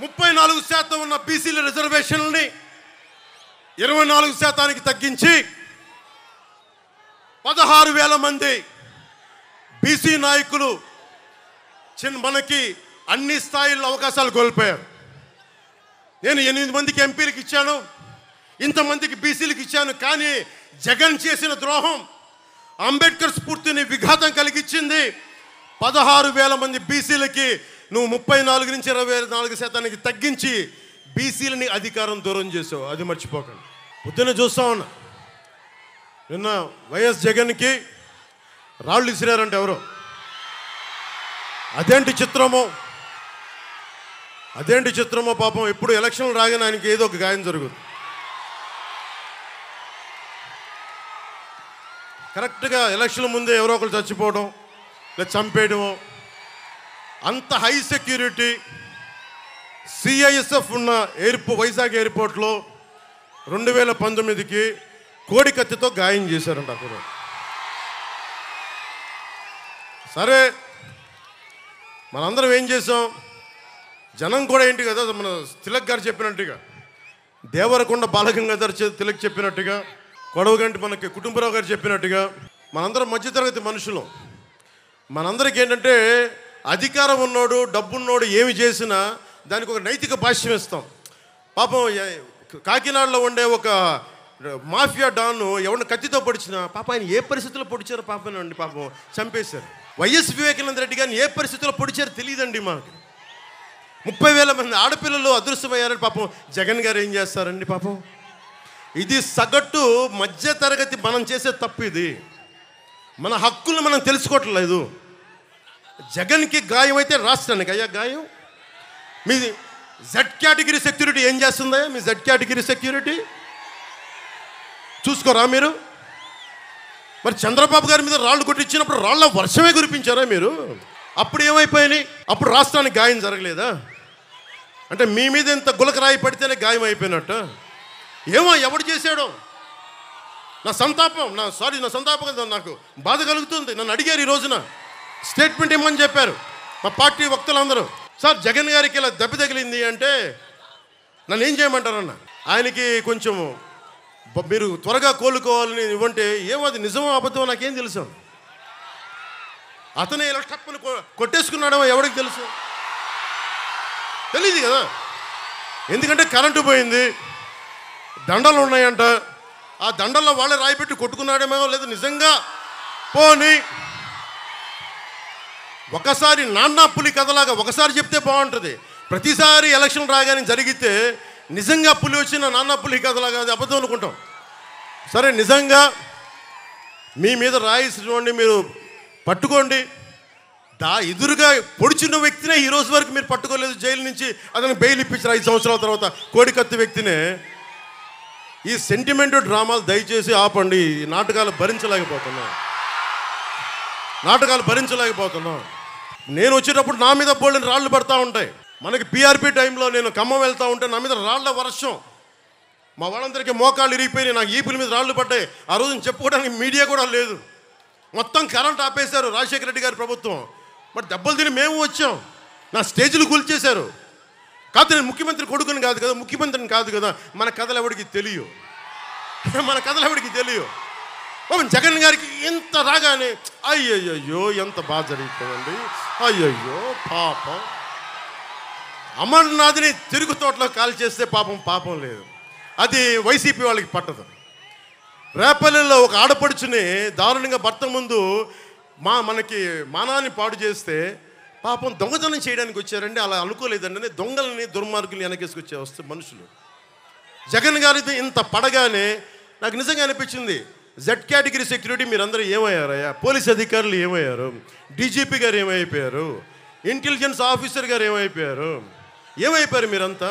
34% ఉన్న బీసీల రిజర్వేషన్లని 24% తగ్గించి 16,000 మంది బీసీ నాయకులు మనకి అన్ని స్థాయిల్లో అవకాశాలు కోల్పోయారు. నేను 8 మందికి ఎంపీలకు ఇచ్చాను, ఇంతమందికి బీసీలకు ఇచ్చాను. కానీ జగన్ చేసిన ద్రోహం అంబేద్కర్ స్ఫూర్తిని విఘాతం కలిగించింది. 16,000 మంది బీసీలకి నువ్వు 34 నుంచి 24% తగ్గించి బీసీలని అధికారం దూరం చేసావు. అది మర్చిపోకండి. పొద్దున్న చూస్తా ఉన్నా, నిన్న వైఎస్ జగన్కి రాళ్ళు ఇసిరారంటే ఎవరో. అదేంటి చిత్రమో పాపం. ఎప్పుడు ఎలక్షన్లు రాగానే ఆయనకి ఏదో ఒక గాయం జరుగుతుంది. కరెక్ట్గా ఎలక్షన్ ముందే ఎవరో ఒకరు చచ్చిపోవడం లేదా చంపేయడము. అంత హై సెక్యూరిటీ సిఐఎస్ఎఫ్ ఉన్న వైజాగ్ ఎయిర్పోర్ట్లో 2019కి కోడి కత్తితో గాయం చేశారంట అక్కడ. సరే, మనందరం ఏం చేసాం? జనం కూడా ఏంటి కదా, మన తిలక్ గారు చెప్పినట్టుగా, దేవరకొండ బాలగంగాధర్ తిలక్ చెప్పినట్టుగా, కొడవగంటి మనకి కుటుంబరావు గారు చెప్పినట్టుగా, మనందరం మధ్యతరగతి మనుషులు. మనందరికీ ఏంటంటే అధికారం ఉన్నోడు డబ్బున్నోడు ఏమి చేసినా దానికి ఒక నైతిక భాష్యం ఇస్తాం. పాపం కాకినాడలో ఉండే ఒక మాఫియా డాన్ ఎవరిని కత్తితో పొడిచినా పాపం ఆయన ఏ పరిస్థితుల్లో పొడిచారో పాపనండి, పాపం చంపేశారు. వైఎస్ వివేకానంద రెడ్డి గారిని ఏ పరిస్థితుల్లో పొడిచారో తెలియదండి మాకు. 30,000 మంది ఆడపిల్లలు అదృశ్యమయ్యారని పాపం జగన్ గారు ఏం చేస్తారండి పాపం. ఇది సగటు మధ్య తరగతి మనం చేసే తప్పు. ఇది మన హక్కులు మనం తెలుసుకోవట్లేదు. జగన్కి గాయం అయితే రాష్ట్రానికి అయ్యా గాయం. మీ జెడ్ కేటగిరీ సెక్యూరిటీ ఏం చేస్తుందా? మీ జెడ్ కేటగిరీ సెక్యూరిటీ చూసుకోరా మీరు? మరి చంద్రబాబు గారి మీద రాళ్ళు కొట్టించినప్పుడు రాళ్ళ వర్షమే కురిపించారా మీరు? అప్పుడు ఏమైపోయినాయి? అప్పుడు రాష్ట్రానికి గాయం జరగలేదా? అంటే మీ మీద ఇంత గులకరాయి పడితేనే గాయం అయిపోయినట్టు. ఏమో ఎవడు చేశాడో నా సంతాపం నాకు బాధ కలుగుతుంది. నన్ను అడిగారు ఈ రోజున స్టేట్మెంట్ ఇమ్మని చెప్పారు మా పార్టీ వక్తలందరూ. సార్ జగన్ గారికి ఇలా దెబ్బ తగిలింది అంటే నన్ను ఏం చేయమంటారన్న. ఆయనకి కొంచెం మీరు త్వరగా కోలుకోవాలని ఇవ్వంటే ఏమో అది నిజమో అబద్ధమో నాకేం తెలుసు. అతనే ఇలా టప్పుని కొట్టేసుకున్నాడో ఎవరికి తెలుసు? తెలియదు కదా. ఎందుకంటే కరెంటు పోయింది, దండలు ఉన్నాయంట, ఆ దండల్లో వాళ్ళే రాయిపెట్టి కొట్టుకున్నాడేమో. లేదా నిజంగా పోని ఒకసారి నాన్న పులి కథలాగా ఒకసారి చెప్తే బాగుంటుంది. ప్రతిసారి ఎలక్షన్ రాగానే జరిగితే నిజంగా పులి వచ్చిన నాన్న పులి కథలాగా అది అబద్ధం అనుకుంటాం. సరే, నిజంగా మీ మీద రాయిసినోండి మీరు పట్టుకోండి. ఎదురుగా పొడిచిన వ్యక్తినే ఈ రోజు వరకు మీరు పట్టుకోలేదు. జైలు నుంచి అతను బెయిల్ ఇప్పించారు 5 సంవత్సరాల తర్వాత. కోడికత్తి వ్యక్తినే. ఈ సెంటిమెంట్ డ్రామాలు దయచేసి ఆపండి. ఈ నాటకాలు భరించలేకపోతున్నాం. నేను వచ్చేటప్పుడు నా మీద బోల్డెన్ రాళ్ళు పడతా ఉంటాయి. మనకి పిఆర్పి టైంలో నేను ఖమ్మం వెళ్తూ ఉంటే నా మీద రాళ్ల వర్షం. మా వాళ్ళందరికీ మోకాళ్ళు ఇరిగిపోయినాయి, నాకు ఈపుల మీద రాళ్ళు పడ్డాయి. ఆ రోజున చెప్పుకోవడానికి మీడియా కూడా లేదు. మొత్తం కరెంట్ ఆపేశారు రాజశేఖర రెడ్డి గారి ప్రభుత్వం. మరి దెబ్బలు తిని మేము వచ్చాం. నా స్టేజ్లు కూల్చేశారు. కాదు, నేను ముఖ్యమంత్రి కొడుకుని కాదు కదా, ముఖ్యమంత్రిని కాదు కదా. మన కథలు ఎవరికి తెలియవు. జగన్ గారికి ఇంత రాగానే అయ్యయ్యో ఎంత బాగా జరిగిపోయింది, అయ్యయ్యో పాపం. అమర్నాథ్ని తిరుగు తోటలో కాల్ చేస్తే పాపం లేదు. అది వైసీపీ వాళ్ళకి పట్టదు. రేపల్లెలో ఒక ఆడపడుచుని దారుణంగా భర్త ముందు మనకి మానాన్ని పాడు చేస్తే పాపం దొంగతనం చేయడానికి వచ్చారండి. అలా అనుకోలేదండి. దొంగలని దుర్మార్గుల్ని వెనకేసుకొచ్చే వస్తే మనుషులు. జగన్ గారిది ఇంత పడగానే నాకు నిజంగా అనిపించింది, జెడ్ కేటగిరీ సెక్యూరిటీ మీరందరూ ఏమయ్యారయ్యా? పోలీస్ అధికారులు ఏమయ్యారు? డీజీపీ గారు ఏమైపోయారు? ఇంటెలిజెన్స్ ఆఫీసర్ గారు ఏమైపోయారు మీరంతా?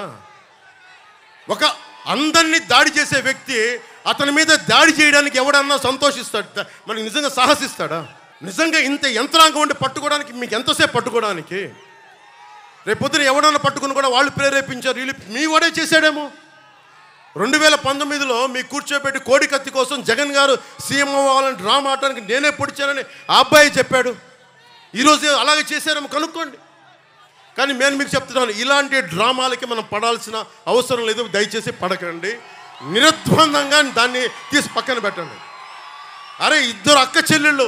ఒక అందరినీ దాడి చేసే వ్యక్తి అతని మీద దాడి చేయడానికి ఎవడన్నా సంతోషిస్తాడు? మనకి నిజంగా సాహసిస్తాడా? నిజంగా ఇంత యంత్రాంగం ఉండి పట్టుకోవడానికి మీకు ఎంతసేపు పట్టుకోవడానికి? రేపొద్దున ఎవడన్నా పట్టుకుని కూడా వాళ్ళు ప్రేరేపించారు, వీళ్ళు మీ వాడే చేశాడేమో. 2019లో మీ కూర్చోబెట్టి కోడి కత్తి కోసం జగన్ గారు సీఎం అవ్వాలని డ్రామా ఆడటానికి నేనే పొడిచానని ఆ అబ్బాయి చెప్పాడు. ఈరోజు అలాగే చేశారేమో కనుక్కోండి. కానీ నేను మీకు చెప్తున్నాను, ఇలాంటి డ్రామాలకి మనం పడాల్సిన అవసరం లేదు. దయచేసి పడకండి, నిర్ద్వందంగా దాన్ని తీసి పక్కన పెట్టండి. అరే ఇద్దరు అక్క చెల్లెళ్ళు,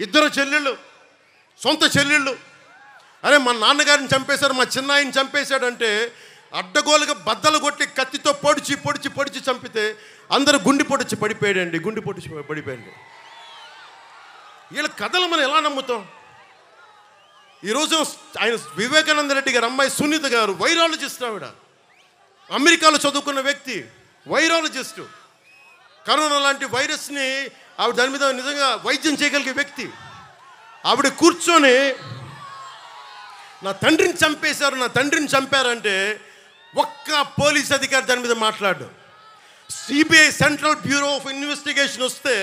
ఇద్దరు చెల్లెళ్ళు, సొంత చెల్లెళ్ళు, అరే మా నాన్నగారిని చంపేశారు, మా చిన్నాయిని చంపేశాడంటే అడ్డగోలుగా బద్దలు కొట్టి కత్తితో పొడిచి పొడిచి పొడిచి చంపితే అందరూ గుండి పొడిచి పడిపోయాడండి, గుండి పొడిచి పడిపోయండి. వీళ్ళ కథలు మనం ఎలా నమ్ముతాం? ఈరోజు ఆయన వివేకానంద రెడ్డి గారు అమ్మాయి సునీత గారు వైరాలజిస్ట్, ఆవిడ అమెరికాలో చదువుకున్న వ్యక్తి, వైరాలజిస్టు. కరోనా లాంటి వైరస్ని ఆవిడ దాని మీద నిజంగా వైద్యం చేయగలిగే వ్యక్తి. ఆవిడ కూర్చొని నా తండ్రిని చంపేశారు, నా తండ్రిని చంపారంటే ఒక్క పోలీస్ అధికారి దాని మీద మాట్లాడు. CBI central bureau of investigation వస్తే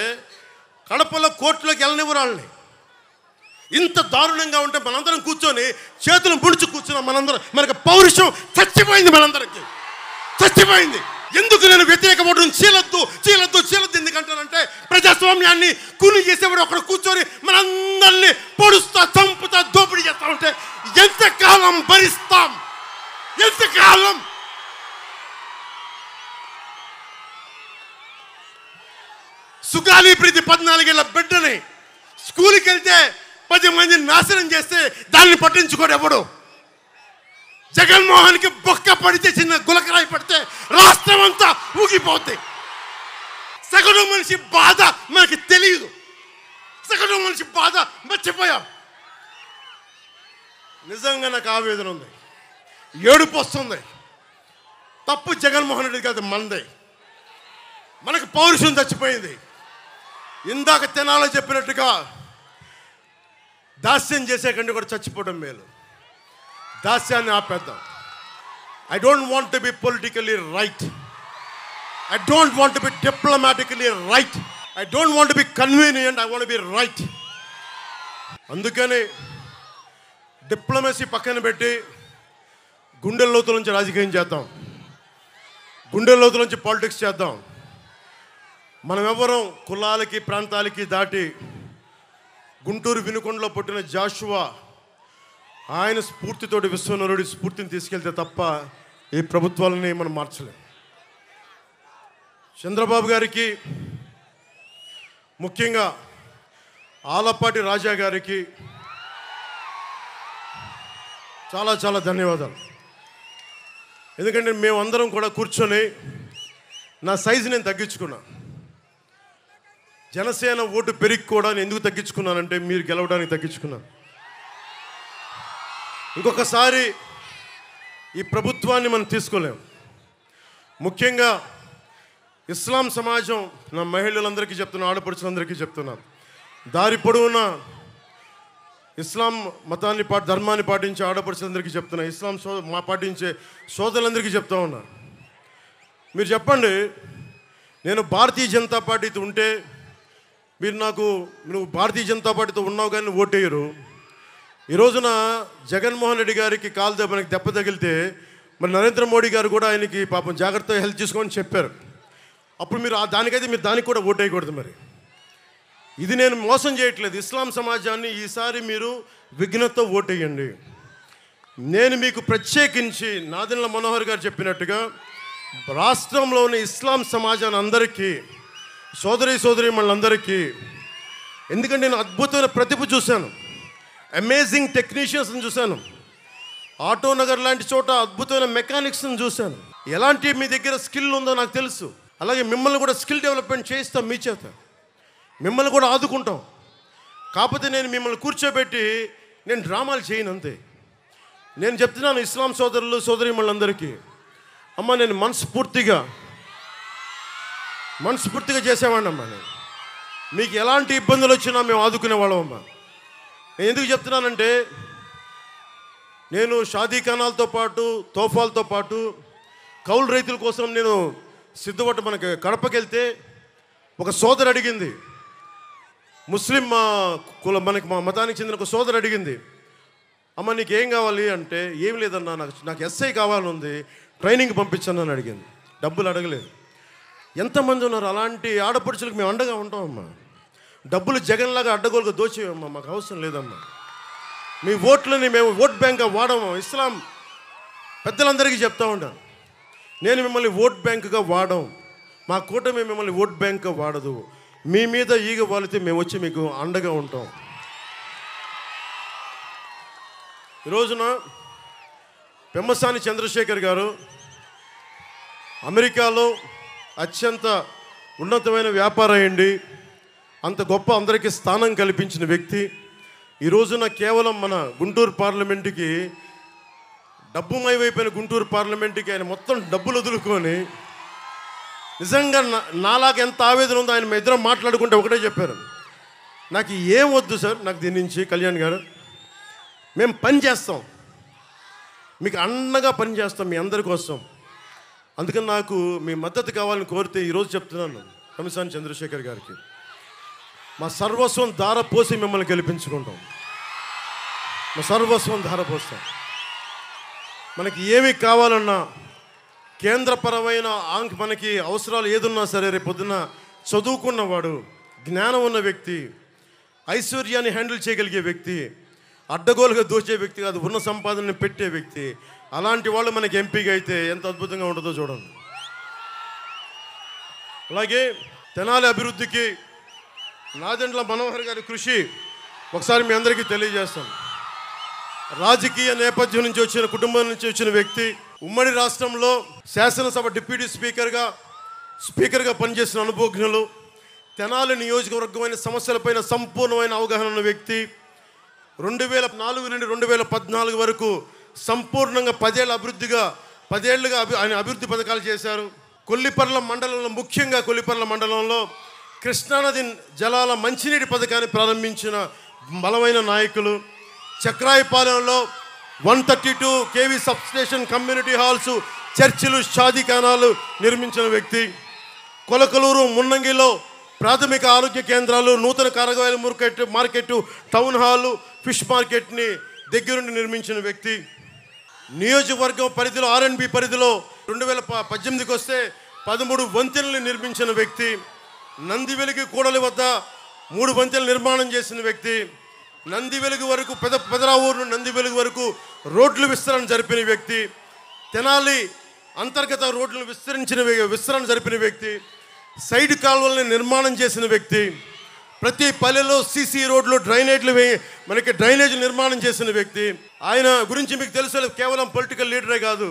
కడపలో కోర్టులోకి వెళ్ళనివ్వరు వాళ్ళని. ఇంత దారుణంగా ఉంటే మనందరం కూర్చొని చేతులు ముడుచు కూర్చున్నాం. మనందరం, మనకు పౌరుషం చచ్చిపోయింది, మనందరికి చచ్చిపోయింది. ఎందుకు నేను వ్యతిరేక ఓటును చీలొద్దు చీలొద్దు చీలొద్దు ఎందుకంటానంటే ప్రజాస్వామ్యాన్ని కూని చేసేవాడు ఒకడు కూర్చొని మనందరినీ పొడుస్తా చంపుతా దోపిడీ చేస్తా ఉంటే ఎంతకాలం భరిస్తాం? ఎంతకాలం? సుగాలి ప్రీతి 14 ఏళ్ల బిడ్డని స్కూల్కి వెళ్తే 10 మందిని నాశనం చేస్తే దాన్ని పట్టించుకోడు ఎవడు. జగన్మోహన్కి బొక్క పడితే, చిన్న గులకరాయి పడితే రాష్ట్రం అంతా ఊగిపోద్ది. సగటు మనిషి బాధ మనకి తెలియదు, సగటు మనిషి బాధ మర్చిపోయాం. నిజంగా నాకు ఆవేదన ఉంది, ఏడుపు వస్తుంది. తప్పు జగన్మోహన్ రెడ్డి కాదు, మనదే. మనకు పౌరుషం చచ్చిపోయింది. ఇందాక తెనాలో చెప్పినట్టుగా దాస్యం చేసే కంటే కూడా చచ్చిపోవడం మేలు. దాస్యాన్ని ఆపేద్దాం. I don't want to be politically right, I don't want to be diplomatically right, I don't want to be convenient, I want be right. అందుకని డిప్లొమసీ పక్కన పెట్టి గుండెల లోతుల నుంచి రాజకీయం చేద్దాం, గుండెల లోతుల నుంచి పాలిటిక్స్ చేద్దాం. మనం ఎవరం కులాలకి ప్రాంతాలకి దాటి గుంటూరు వినుకొండలో పుట్టిన జాషువా ఆయన స్ఫూర్తితోటి విశ్వనరుడి స్ఫూర్తిని తీసుకెళ్తే తప్ప ఈ ప్రభుత్వాలని మనం మార్చలేం. చంద్రబాబు గారికి, ముఖ్యంగా ఆలపాటి రాజా గారికి చాలా చాలా ధన్యవాదాలు. ఎందుకంటే మేమందరం కూడా కూర్చొని నా సైజు నేను తగ్గించుకున్నా. జనసేన ఓటు పెరిగి కూడా నేను ఎందుకు తగ్గించుకున్నానంటే మీరు గెలవడానికి తగ్గించుకున్నాను. ఇంకొకసారి ఈ ప్రభుత్వాన్ని మనం తీసుకోలేం. ముఖ్యంగా ఇస్లాం సమాజం, నా మహిళలందరికీ చెప్తున్నా, ఆడపడుచులందరికీ చెప్తున్నాను, దారి పొడవునా ఇస్లాం మతాన్ని ధర్మాన్ని పాటించే ఆడపడుచులందరికీ చెప్తున్నా, ఇస్లాం పాటించే సోదరులందరికీ చెప్తా ఉన్నా. మీరు చెప్పండి, నేను భారతీయ జనతా పార్టీతో ఉంటే మీరు నువ్వు భారతీయ జనతా పార్టీతో ఉన్నావు కానీ ఓటేయరు. ఈ రోజున జగన్మోహన్ రెడ్డి గారికి కాలు దెబ్బకి దెబ్బ తగిలితే మరి నరేంద్ర మోడీ గారు కూడా ఆయనకి పాపం జాగ్రత్తగా హెల్ప్ చేసుకోమని చెప్పారు. అప్పుడు మీరు దానికైతే మీరు దానికి కూడా ఓటేయకూడదు. మరి ఇది నేను మోసం చేయట్లేదు. ఇస్లాం సమాజాన్ని ఈసారి మీరు విఘ్నతతో ఓటేయండి. నేను మీకు ప్రత్యేకించి నాదెండ్ల మనోహర్ గారు చెప్పినట్టుగా రాష్ట్రంలోని ఇస్లాం సమాజాన్ని అందరికీ, సోదరీమణులందరికీ, ఎందుకంటే నేను అద్భుతమైన ప్రతిభ చూశాను, అమేజింగ్ టెక్నీషియన్స్ని చూశాను, ఆటో నగర్ లాంటి చోట అద్భుతమైన మెకానిక్స్ని చూశాను. ఎలాంటి మీ దగ్గర స్కిల్ ఉందో నాకు తెలుసు. అలాగే మిమ్మల్ని కూడా స్కిల్ డెవలప్మెంట్ చేయిస్తాం, మీ చేత మిమ్మల్ని కూడా ఆదుకుంటాం. కాకపోతే నేను మిమ్మల్ని కూర్చోబెట్టి నేను డ్రామాలు చేయను, అంతే. నేను చెప్తున్నాను ఇస్లాం సోదరులు సోదరీమణులందరికీ, అమ్మ నేను మనస్ఫూర్తిగా చేసేవాడిని అమ్మా. నేను మీకు ఎలాంటి ఇబ్బందులు వచ్చినా మేము ఆదుకునేవాళ్ళం అమ్మా. నేను ఎందుకు చెప్తున్నానంటే నేను షాదీఖానాలతో పాటు తోఫాలతో పాటు కౌలు రైతుల కోసం నేను సిద్ధపట్టు మనకి కడపకి వెళ్తే ఒక సోదరు అడిగింది, ముస్లిం మనకి మా మతానికి చెందిన ఒక సోదరు అడిగింది, అమ్మ నీకు ఏం కావాలి అంటే, ఏం లేదన్నా నాకు ఎస్ఐ కావాలని ఉంది, ట్రైనింగ్ పంపించాను అని అడిగింది. డబ్బులు అడగలేదు. ఎంతమంది ఉన్నారు అలాంటి ఆడపడుచులకు మేము అండగా ఉంటామమ్మా. డబ్బులు జగన్లాగా అడ్డగోలుగా దోచేయమ్మా, మాకు అవసరం లేదమ్మా. మీ ఓట్లని మేము ఓట్ బ్యాంక్గా వాడము. ఇస్లాం పెద్దలందరికీ చెప్తా ఉంటాను, నేను మిమ్మల్ని ఓట్ బ్యాంకుగా వాడడం, మా కూటమి మిమ్మల్ని ఓట్ బ్యాంక్గా వాడదు. మీ మీద ఈగ వాలితే మేము వచ్చి మీకు అండగా ఉంటాం. ఈరోజున పెమ్మసాని చంద్రశేఖర్ గారు అమెరికాలో అత్యంత ఉన్నతమైన వ్యాపారం అయ్యండి, అంత గొప్ప అందరికీ స్థానం కల్పించిన వ్యక్తి. ఈ రోజున కేవలం మన గుంటూరు పార్లమెంటుకి డబ్బుమయమైపోయిన గుంటూరు పార్లమెంటుకి ఆయన మొత్తం డబ్బులు వదులుకొని, నిజంగా నాలాగా ఎంత ఆవేదన ఉందో ఆయన ఇద్దరం మాట్లాడుకుంటే ఒకటే చెప్పారు, నాకు ఏం వద్దు సార్, నాకు దీని నుంచి కళ్యాణ్ గారు మేము పని చేస్తాం, మీకు అండగా పని చేస్తాం మీ అందరి కోసం. అందుకని నాకు మీ మద్దతు కావాలని కోరితే ఈరోజు చెప్తున్నాను పెమ్మసాని చంద్రశేఖర్ గారికి, మా సర్వస్వం ధారపోసి మిమ్మల్ని గెలిపించుకుంటాం. మా సర్వస్వం ధారపోస్తాం. మనకి ఏమి కావాలన్నా కేంద్రపరమైన మనకి అవసరాలు ఏదున్నా సరే, రేపు పొద్దున్న చదువుకున్నవాడు, జ్ఞానం ఉన్న వ్యక్తి, ఐశ్వర్యాన్ని హ్యాండిల్ చేయగలిగే వ్యక్తి, అడ్డగోలుగా దోచే వ్యక్తి కాదు, ఉన్న సంపాదనని పెట్టే వ్యక్తి. అలాంటి వాళ్ళు మనకి ఎంపీగా అయితే ఎంత అద్భుతంగా ఉంటుందో చూడండి. అలాగే తెనాలి అభివృద్ధికి నాదెండ్ల మనోహర్ గారి కృషి ఒకసారి మీ అందరికీ తెలియజేస్తాను. రాజకీయ నేపథ్యం నుంచి వచ్చిన కుటుంబం నుంచి వచ్చిన వ్యక్తి, ఉమ్మడి రాష్ట్రంలో శాసనసభ డిప్యూటీ స్పీకర్గా పనిచేసిన అనుభవజ్ఞులు, తెనాలి నియోజకవర్గమైన సమస్యలపైన సంపూర్ణమైన అవగాహన ఉన్న వ్యక్తి. 2004 నుండి 2014 వరకు సంపూర్ణంగా 10 ఏళ్ళుగా ఆయన అభివృద్ధి పథకాలు చేశారు. కొల్లిపర్ల మండలంలో, ముఖ్యంగా కొల్లిపర్ల మండలంలో కృష్ణానది జలాల మంచినీటి పథకాన్ని ప్రారంభించిన బలమైన నాయకులు. చక్రాయపాలెంలో 132 kV సబ్స్టేషన్, కమ్యూనిటీ హాల్స్, చర్చిలు, షాదీఖానాలు నిర్మించిన వ్యక్తి. కొలకలూరు, మున్నంగిలో ప్రాథమిక ఆరోగ్య కేంద్రాలు, నూతన కూరగాయల మార్కెట్, టౌన్ హాలు, ఫిష్ మార్కెట్ని దగ్గరుండి నిర్మించిన వ్యక్తి. నియోజకవర్గం పరిధిలో R&B పరిధిలో 2018కి వస్తే 13 వంతెనలు నిర్మించిన వ్యక్తి. నందివెలుగు కూడలి వద్ద 3 వంతెనలు నిర్మాణం చేసిన వ్యక్తి. నందివెలుగు వరకు పెదరావూరు నందివెలుగు వరకు రోడ్లు విస్తరణ జరిపిన వ్యక్తి. తెనాలి అంతర్గత రోడ్లను విస్తరణ జరిపిన వ్యక్తి. సైడ్ కాలువల్ని నిర్మాణం చేసిన వ్యక్తి. ప్రతి పల్లెలో సీసీ రోడ్లు, డ్రైనేజ్ నిర్మాణం చేసిన వ్యక్తి. ఆయన గురించి మీకు తెలుసు, కేవలం పొలిటికల్ లీడరే కాదు,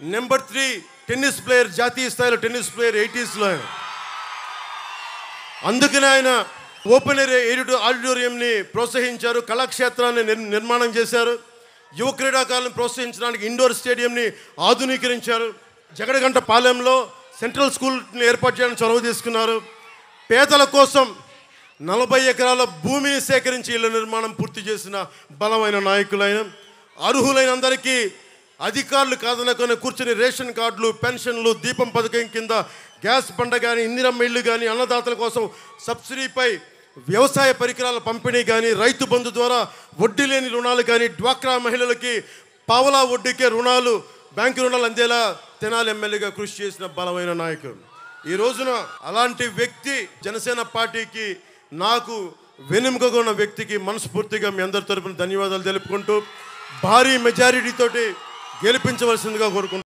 నెంబర్ 3 టెన్నిస్ ప్లేయర్, జాతీయ స్థాయిలో టెన్నిస్ ప్లేయర్ 80sలో. అందుకనే ఆయన ఓపెన్ ఎయిర్ ఆడిటోరియంని ప్రోత్సహించారు, కళాక్షేత్రాన్ని నిర్మాణం చేశారు, యువ క్రీడాకారులను ప్రోత్సహించడానికి ఇండోర్ స్టేడియంని ఆధునీకరించారు. జగడగంట పాలెంలో సెంట్రల్ స్కూల్ని ఏర్పాటు చేయడానికి చొరవ తీసుకున్నారు. పేదల కోసం 40 ఎకరాల భూమిని సేకరించి ఇళ్ల నిర్మాణం పూర్తి చేసిన బలమైన నాయకులైన, అర్హులైన అందరికీ అధికారులు కాదనుకొని కూర్చుని రేషన్ కార్డులు, పెన్షన్లు, దీపం పథకం కింద గ్యాస్ బండ కానీ, ఇందిరమ్మ ఇళ్ళు కానీ, అన్నదాతల కోసం సబ్సిడీపై వ్యవసాయ పరికరాల పంపిణీ కానీ, రైతు బంధు ద్వారా వడ్డీ లేని రుణాలు కానీ, డ్వాక్రా మహిళలకి పావలా వడ్డీకే రుణాలు, బ్యాంకు రుణాలు అందేలా తెనాలి ఎమ్మెల్యేగా కృషి చేసిన బలమైన నాయకుడు. ఈ రోజున అలాంటి వ్యక్తి జనసేన పార్టీకి, నాకు వెనుకగా ఉన్న వ్యక్తికి మనస్ఫూర్తిగా మీ అందరి తరపున ధన్యవాదాలు తెలుపుకుంటూ భారీ మెజారిటీతోటి గెలిపించవలసిందిగా కోరుకుంటున్నాను.